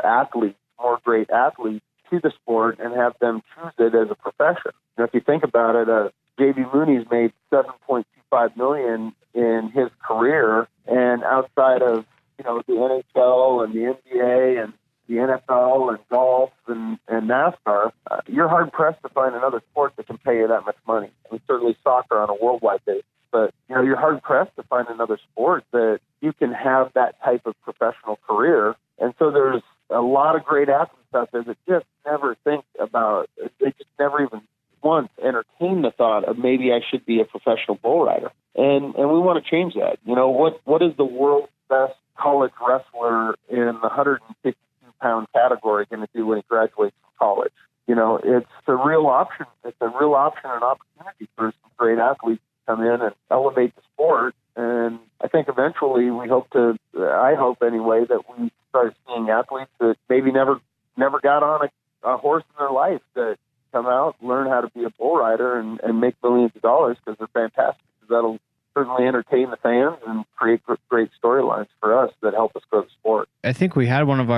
great athletes to the sport and have them choose it as a profession. If you think about it, J.B. Mooney's made $7.25 million in his career, and outside of, the NHL and the NBA and the NFL and golf and NASCAR, you're hard-pressed to find another sport that can pay you that much money. I mean, certainly soccer on a worldwide basis, but, you're hard-pressed to find another sport that you can have that type of professional career. And so there's a lot of great athletes out there that just never think about, they just never even once entertain the thought of maybe I should be a professional bull rider. And we want to change that. What is the world's best college wrestler in the 152-pound category going to do when he graduates from college? It's a real option. It's a real option and opportunity for some great athletes to come in and elevate the sport. And I think eventually I hope anyway, that we start seeing athletes that maybe never got on a horse in their life that come out, learn how to be a bull rider and make millions of dollars because they're fantastic. That'll certainly entertain the fans and create great storylines for us that help us grow the sport. I think we had one of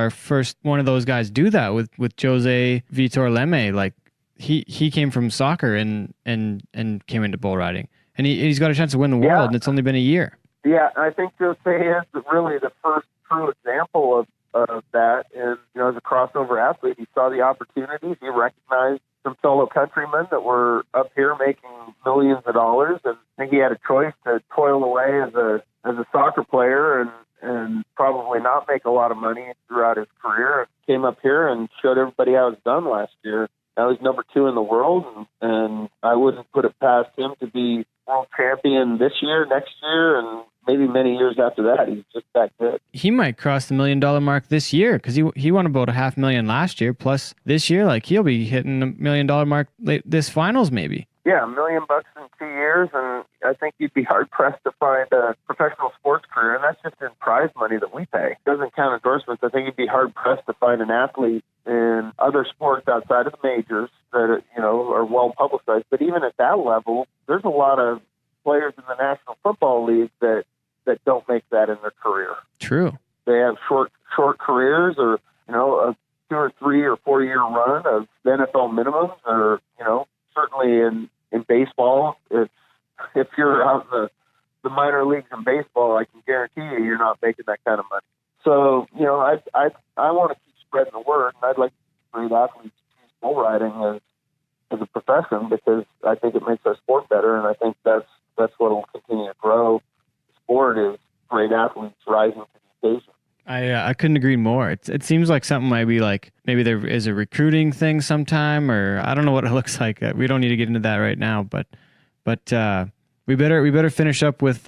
those guys do that with Jose Vitor Leme. Like he came from soccer and came into bull riding, and he's got a chance to win the world, and it's only been a year. Yeah, I think Jose is really the first true example of that. And as a crossover athlete, he saw the opportunities. He recognized some fellow countrymen that were up here making millions of dollars, and I think he had a choice to toil away as a soccer player and probably not make a lot of money throughout his career. Came up here and showed everybody how it's done last year. Now he's number 2 in the world, and I wouldn't put it past him to be world champion this year, next year, and maybe many years after that. He's just that good. He might cross the $1 million mark this year because he won about $500,000 last year. Plus this year, he'll be hitting the $1 million mark this finals maybe. Yeah, $1 million in 2 years, and I think you'd be hard-pressed to find a professional sports career, and that's just in prize money that we pay. It doesn't count endorsements. I think you'd be hard-pressed to find an athlete in other sports outside of the majors that, are well-publicized. But even at that level, there's a lot of players in the National Football League that don't make that in their career. True. They have short careers, or, a 2 or 3 or 4 year run of NFL minimums, or, certainly in baseball, if you're out in the minor leagues in baseball, I can guarantee you're not making that kind of money. So, I want to keep spreading the word, and I'd like to see great athletes choose bull riding as a profession, because I think it makes our sport better, and I think that's what will continue to grow. The sport is great athletes rising to the occasion. I couldn't agree more. It seems like something might be like, maybe there is a recruiting thing sometime, or I don't know what it looks like. We don't need to get into that right now, but we better finish up with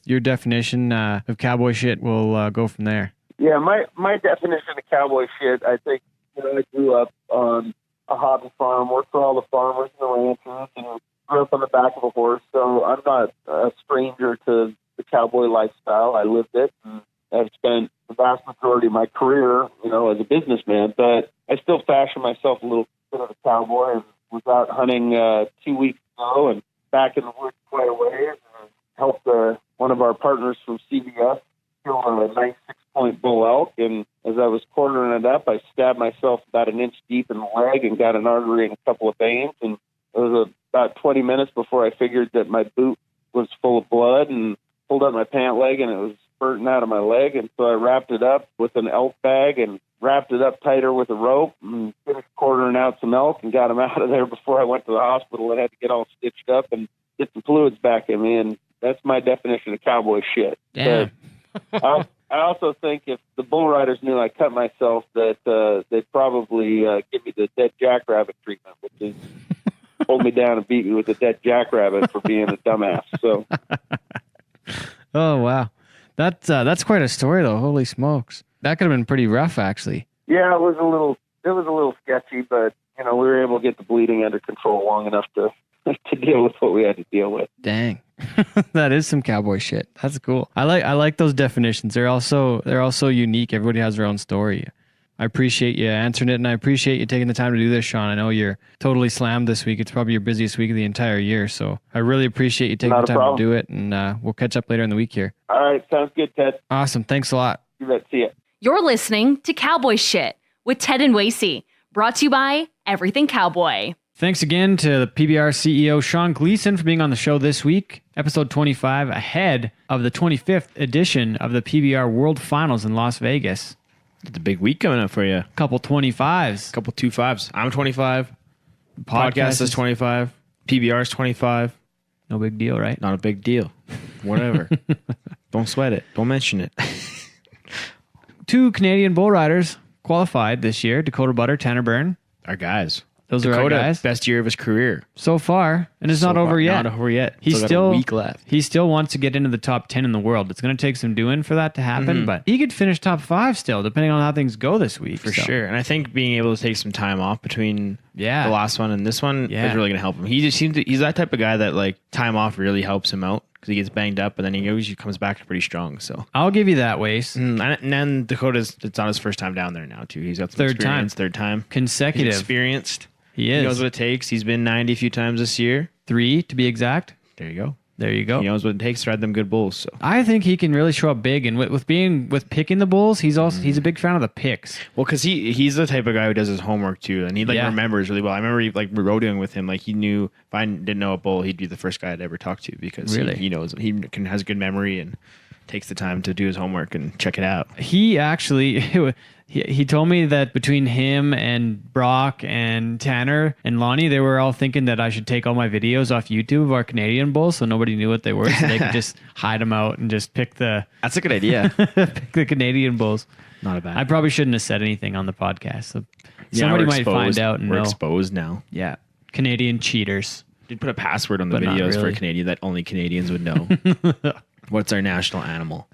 your definition of cowboy shit. We'll go from there. Yeah, my definition of cowboy shit, I think, I grew up on a hobby farm, worked for all the farmers and the ranchers, and grew up on the back of a horse. So I'm not a stranger to the cowboy lifestyle. I lived it, and I've spent the vast majority of my career, as a businessman, but I still fashion myself a little bit of a cowboy, and was out hunting 2 weeks ago and back in the woods quite a ways, and helped one of our partners from CBS kill a nice 6-point bull elk. And as I was quartering it up, I stabbed myself about an inch deep in the leg and got an artery and a couple of veins. And it was about 20 minutes before I figured that my boot was full of blood, and pulled out my pant leg, and it was spurting out of my leg. And so I wrapped it up with an elk bag and wrapped it up tighter with a rope, and finished quartering out some elk and got them out of there before I went to the hospital and had to get all stitched up and get some fluids back in me. And that's my definition of cowboy shit. Damn. But I also think if the bull riders knew I cut myself, that they'd probably give me the dead jackrabbit treatment, which is hold me down and beat me with a dead jackrabbit for being a dumbass. So. Oh wow, that's quite a story though. Holy smokes, that could have been pretty rough actually. Yeah, it was a little sketchy, but we were able to get the bleeding under control long enough to deal with what we had to deal with. Dang. That is some cowboy shit. That's cool. I like those definitions. They're all so unique. Everybody has their own story. I appreciate you answering it, and I appreciate you taking the time to do this, Sean. I know you're totally slammed this week. It's probably your busiest week of the entire year, so I really appreciate you taking the time to do it, and we'll catch up later in the week here. All right, sounds good, Ted. Awesome. Thanks a lot. You bet. See ya. You're listening to Cowboy Shit with Ted and Wacey, brought to you by Everything Cowboy. Thanks again to the PBR CEO, Sean Gleason, for being on the show this week. Episode 25, ahead of the 25th edition of the PBR World Finals in Las Vegas. It's a big week coming up for you. Couple 25s. Couple 25s. I'm 25. Podcast is 25. PBR is 25. No big deal, right? Not a big deal. Whatever. Don't sweat it. Don't mention it. 2 Canadian bull riders qualified this year. Dakota Butter, Tanner Byrne. Our guys. Those are our guys. Best year of his career. So far. And it's not over yet. Not over yet. He's still got a week left. He still wants to get into the top 10 in the world. It's going to take some doing for that to happen, but he could finish top 5 still, depending on how things go this week. For sure. And I think being able to take some time off between the last one and this one is really going to help him. He just seems he's that type of guy that like time off really helps him out, because he gets banged up, and then he usually comes back pretty strong. So I'll give you that, Wace. And then Dakota's, it's not his first time down there now too. He's got some experience. Third time consecutive. He's experienced. He is. He knows what it takes. He's been 90 a few times this year. 3 to be exact. There you go. There you go. He knows what it takes to ride them good bulls. So I think he can really show up big, and with picking the bulls, he's a big fan of the picks. Well, because he's the type of guy who does his homework too, and he remembers really well. I remember rodeoing with him. Like he knew if I didn't know a bull, he'd be the first guy I'd ever talk to, because he knows has good memory and takes the time to do his homework and check it out. He actually. He told me that between him and Brock and Tanner and Lonnie, they were all thinking that I should take all my videos off YouTube of our Canadian bulls, so nobody knew what they were, so they could just hide them out and just pick the... That's a good idea. pick the Canadian bulls. Not a bad. I probably shouldn't have said anything on the podcast. So somebody might find out and we're know. Exposed now. Yeah. Canadian cheaters. Did put a password on the videos for Canadian that only Canadians would know. What's our national animal?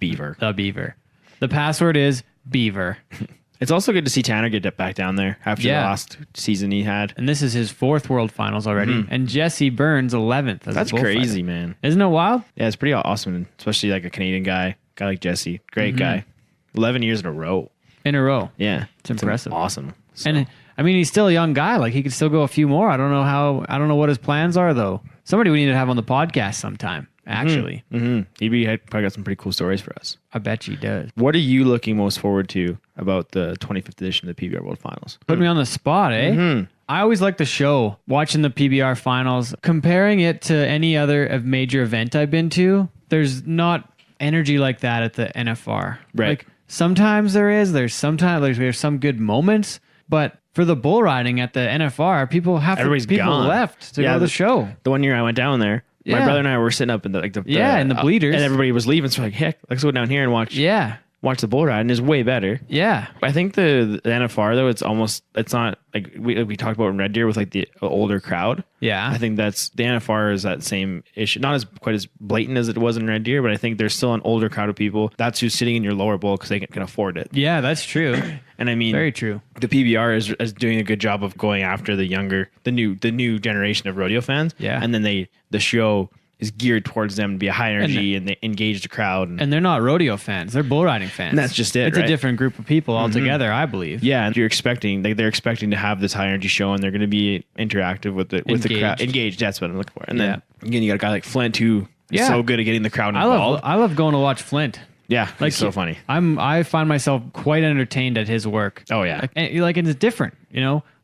Beaver. The beaver. The password is beaver. It's also good to see Tanner get back down there after the last season he had. And this is his 4th World Finals already. And Jesse Burns 11th. That's crazy, man. Isn't it wild? Yeah, it's pretty awesome, especially like a Canadian guy like Jesse. Great guy. 11 years in a row. Yeah. It's impressive. Awesome. So. And I mean, he's still a young guy. Like he could still go a few more. I don't know what his plans are though. Somebody we need to have on the podcast sometime. Actually, He probably got some pretty cool stories for us. I bet he does. What are you looking most forward to about the 25th edition of the PBR World Finals? Put me on the spot, eh? I always like the show, watching the PBR Finals, comparing it to any other major event I've been to. There's not energy like that at the NFR. Right. Like sometimes there's some good moments, but for the bull riding at the NFR, people gone. left to go to the show. The one year I went down there, my brother and I were sitting up in the in the bleeders, and everybody was leaving. So like, heck, let's go down here and watch the bull ride, and it's way better. Yeah, I think the NFR though, it's not like we talked about in Red Deer with like the older crowd. Yeah, I think that's the NFR is that same issue, not as quite as blatant as it was in Red Deer, but I think there's still an older crowd of people. That's who's sitting in your lower bowl because they can afford it. Yeah, that's true. And I mean, very true. The PBR is doing a good job of going after the new generation of rodeo fans. Yeah, and then the show is geared towards them to be a high energy and they engage the crowd. And they're not rodeo fans; they're bull riding fans. And that's just it. It's a different group of people altogether, I believe. Yeah, and they're expecting to have this high energy show, and they're going to be interactive with the crowd. Engaged. That's what I'm looking for. And then again, you got a guy like Flint who is so good at getting the crowd involved. I love going to watch Flint. Yeah, like so funny. I find myself quite entertained at his work. Oh yeah, and it's different.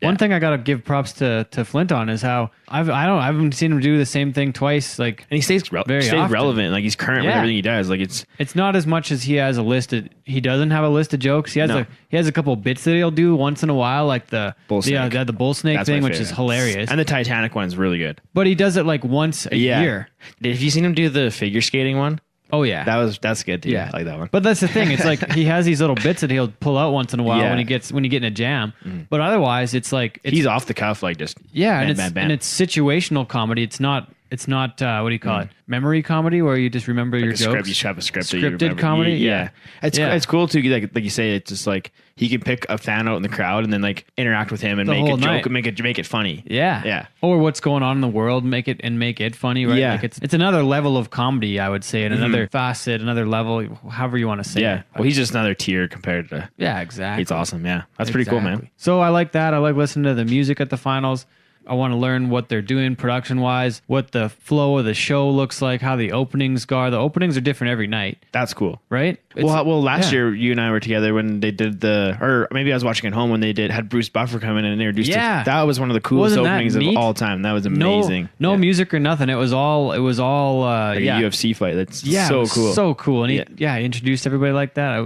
One thing I gotta give props to Flint on is how I haven't seen him do the same thing twice. Like, and he stays relevant. Like he's current with everything he does. Like it's not as much as he has a list. He doesn't have a list of jokes. He has a couple bits that he'll do once in a while, like the bull snake thing, which is hilarious. And the Titanic one is really good. But he does it like once a year. Have you seen him do the figure skating one? Oh yeah, that's good too. Yeah, I like that one. But that's the thing. It's like he has these little bits that he'll pull out once in a while when you get in a jam. But otherwise, it's he's off the cuff, like just and it's situational comedy. It's not what do you call it? Memory comedy, where you just remember your jokes. You have a script. Scripted comedy. Yeah. It's cool too. Like you say, it's just like he can pick a fan out in the crowd and then like interact with him and make a joke and make it funny. Yeah. Or what's going on in the world, make it funny. Right. Yeah. Like it's another level of comedy, I would say, and another facet, another level, however you want to say it. Yeah. Well, he's just another tier compared to. Yeah. Exactly. It's awesome. Yeah. That's pretty cool, man. So I like that. I like listening to the music at the finals. I want to learn what they're doing production-wise, what the flow of the show looks like, how the openings go. The openings are different every night. That's cool. Right? Well, last year, you and I were together when they did or maybe I was watching at home when they had Bruce Buffer come in and introduced it. That was one of the coolest openings of all time. That was amazing. No music or nothing. It was all like a UFC fight. That's so cool. So cool. And he introduced everybody like that.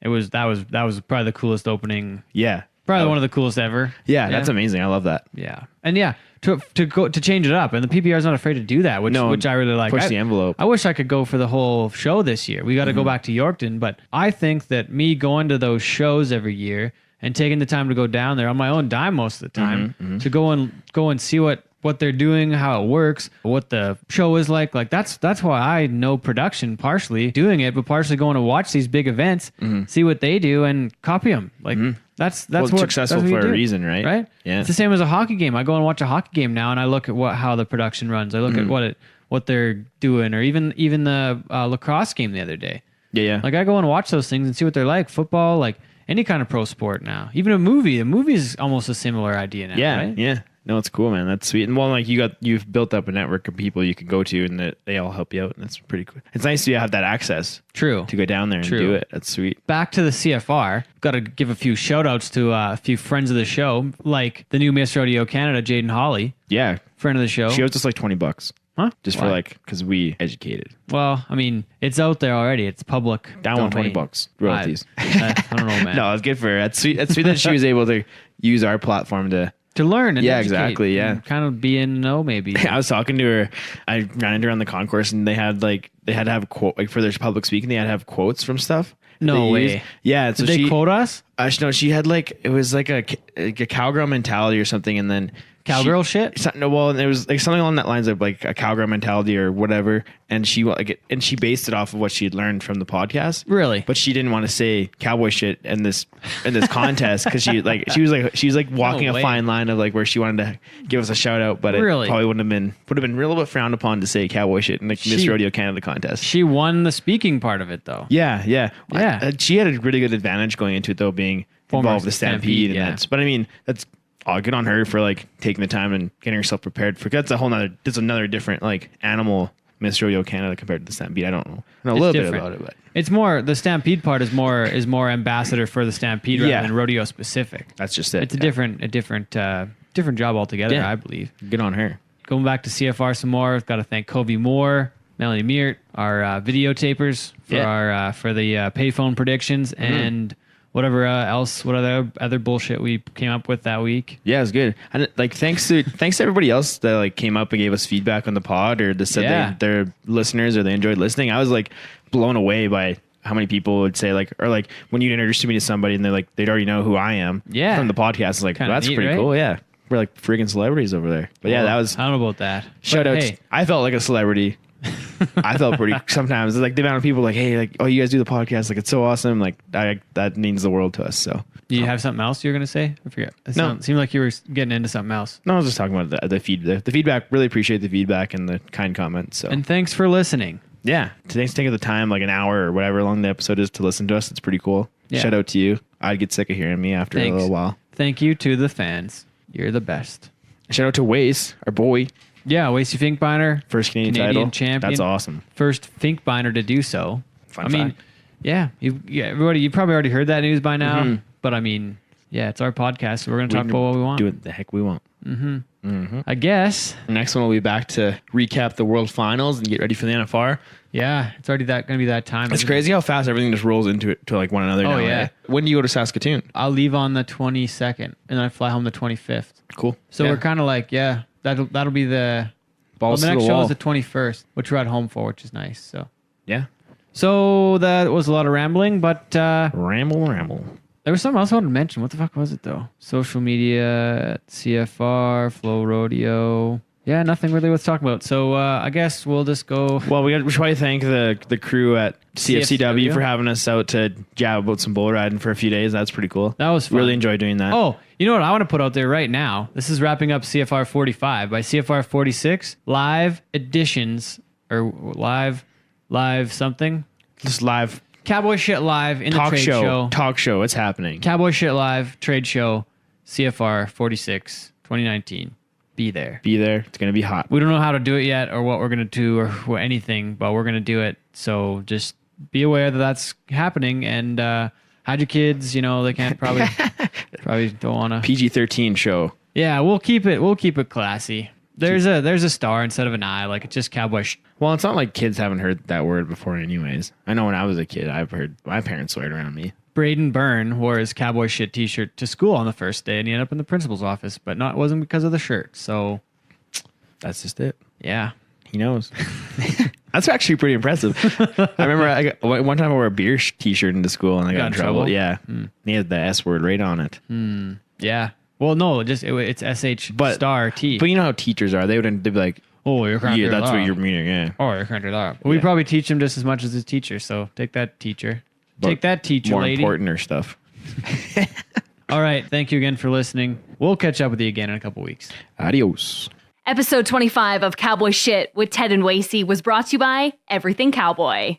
That was probably the coolest opening. Yeah. Probably one of the coolest ever. Yeah, that's amazing. I love that. Yeah. And to change it up, and the PBR is not afraid to do that, which I really like. Push the envelope. I wish I could go for the whole show this year. We got to go back to Yorkton, but I think that me going to those shows every year and taking the time to go down there on my own dime most of the time to go and see what they're doing, how it works, what the show is like that's why I know production, partially doing it, but partially going to watch these big events, see what they do and copy them. Like that's what's successful for a reason, right? Right? Yeah. It's the same as a hockey game. I go and watch a hockey game now, and I look at how the production runs. I look at what they're doing, or even the lacrosse game the other day. Yeah. Like I go and watch those things and see what they're like. Football, like any kind of pro sport now. Even a movie. A movie is almost a similar idea now. Yeah. Right? Yeah. No, it's cool, man. That's sweet. And like you've built up a network of people you can go to, and they all help you out, and that's pretty cool. It's nice to have that access. True. To go down there and do it. That's sweet. Back to the CFR. Got to give a few shout outs to a few friends of the show, like the new Miss Rodeo Canada, Jaden Hawley. Yeah. Friend of the show. She owes us like $20. Huh? Just for because we educated. Well, I mean, it's out there already. It's public. Down $20 royalties. I don't know, man. No, it's good for her. That's sweet. That's sweet that she was able to use our platform to learn and educate, exactly, kind of be in know maybe. I was talking to her. I ran into her on the concourse, and they had to have a quote for their public speaking. They had to have quotes from stuff. No way. Yeah. So Did they quote us? No, she had it was like a cowgirl mentality or something, and then Cowgirl shit? Well, there was like something along that lines of like a cowgirl mentality or whatever, and she based it off of what she had learned from the podcast. Really? But she didn't want to say cowboy shit in this contest because she was walking a fine line of like where she wanted to give us a shout out, but it probably would have been a little bit frowned upon to say cowboy shit in the Miss Rodeo Canada contest. She won the speaking part of it though. Yeah. She had a really good advantage going into it though, being involved with the Stampede, and that's. But I mean, that's. Good on her for like taking the time and getting herself prepared for. That's another different like animal Miss Rodeo Canada compared to the Stampede. I don't know a little bit about it, but it's more the Stampede part is more ambassador for the Stampede rather than rodeo specific. That's just it. It's a different job altogether. I believe. Good on her. Going back to CFR some more. Got to thank Kobe Moore, Melanie Meert, our videotapers for the payphone predictions and. Whatever else, what other bullshit we came up with that week. Yeah, it was good. And like thanks to everybody else that like came up and gave us feedback on the pod or just said they're listeners or they enjoyed listening. I was like blown away by how many people would say like, or like when you introduced me to somebody and they'd already know who I am from the podcast. It's like, well, that's neat, pretty cool. Yeah. We're like freaking celebrities over there. But that was. I don't know about that. Shout out. Hey. I felt like a celebrity. I felt pretty sometimes. It's like the amount of people like, hey, like, oh, you guys do the podcast, like it's so awesome. Like that means the world to us. So do you have something else you were gonna say? I forget. It seemed like you were getting into something else. No, I was just talking about the feedback. Really appreciate the feedback and the kind comments. So and thanks for listening. Yeah, thanks for taking the time, like an hour or whatever long the episode is, to listen to us. It's pretty cool. Yeah. Shout out to you. I'd get sick of hearing me after a little while. Thank you to the fans. You're the best. Shout out to Wacey, our boy. Yeah, Wacey Finkbeiner. First Canadian title. Champion. That's awesome. First Finkbeiner to do so. Fun fact. Everybody, you probably already heard that news by now. Mm-hmm. But I mean, it's our podcast, so we're going to talk about what we want. Do what the heck we want. Mm-hmm. Mm-hmm. I guess. The next one will be back to recap the World Finals and get ready for the NFR. Yeah, it's already going to be that time. It's crazy how fast everything just rolls into it to like one another now. Yeah. Right? When do you go to Saskatoon? I'll leave on the 22nd, and then I fly home the 25th. Cool. So we're kind of like, that'll be the... the next show is the 21st, which we're at home for, which is nice. So yeah. So that was a lot of rambling, but ramble. There was something else I wanted to mention. What the fuck was it though? Social media, CFR, Flow Rodeo. Yeah, nothing really worth talking about. So I guess we'll just go. Well, we should probably thank the crew at CFCW for having us out to jab about some bull riding for a few days. That's pretty cool. That was fun. Really enjoyed doing that. Oh, you know what I want to put out there right now? This is wrapping up CFR 45. By CFR 46, live editions or live something. Just live. Cowboy Shit Live in the trade show. Talk show. It's happening. Cowboy Shit Live trade show, CFR 46, 2019. Be there. It's going to be hot. We don't know how to do it yet or what we're going to do or anything, but we're going to do it. So just be aware that that's happening and hide your kids. You know, they can't probably don't want to. PG-13 show. Yeah, we'll keep it classy. There's a star instead of an I. Like it's just cowboy. Well, it's not like kids haven't heard that word before anyways. I know when I was a kid, I've heard my parents swear it around me. Braden Byrne wore his cowboy shit t-shirt to school on the first day and he ended up in the principal's office, but it wasn't because of the shirt. So that's just it. Yeah. He knows. That's actually pretty impressive. I remember one time I wore a beer t-shirt into school and I got in trouble. Yeah. He had the S word right on it. Yeah. Well, no, it's SH star T. But you know how teachers are. They'd be like, oh, you can't do that. That's what you're meaning, yeah. Oh, you can't do that. Well, we probably teach them just as much as the teacher, so take that, teacher. Take that, teacher, more lady. More importanter stuff. All right. Thank you again for listening. We'll catch up with you again in a couple weeks. Adios. Episode 25 of Cowboy Shit with Ted and Wacey was brought to you by Everything Cowboy.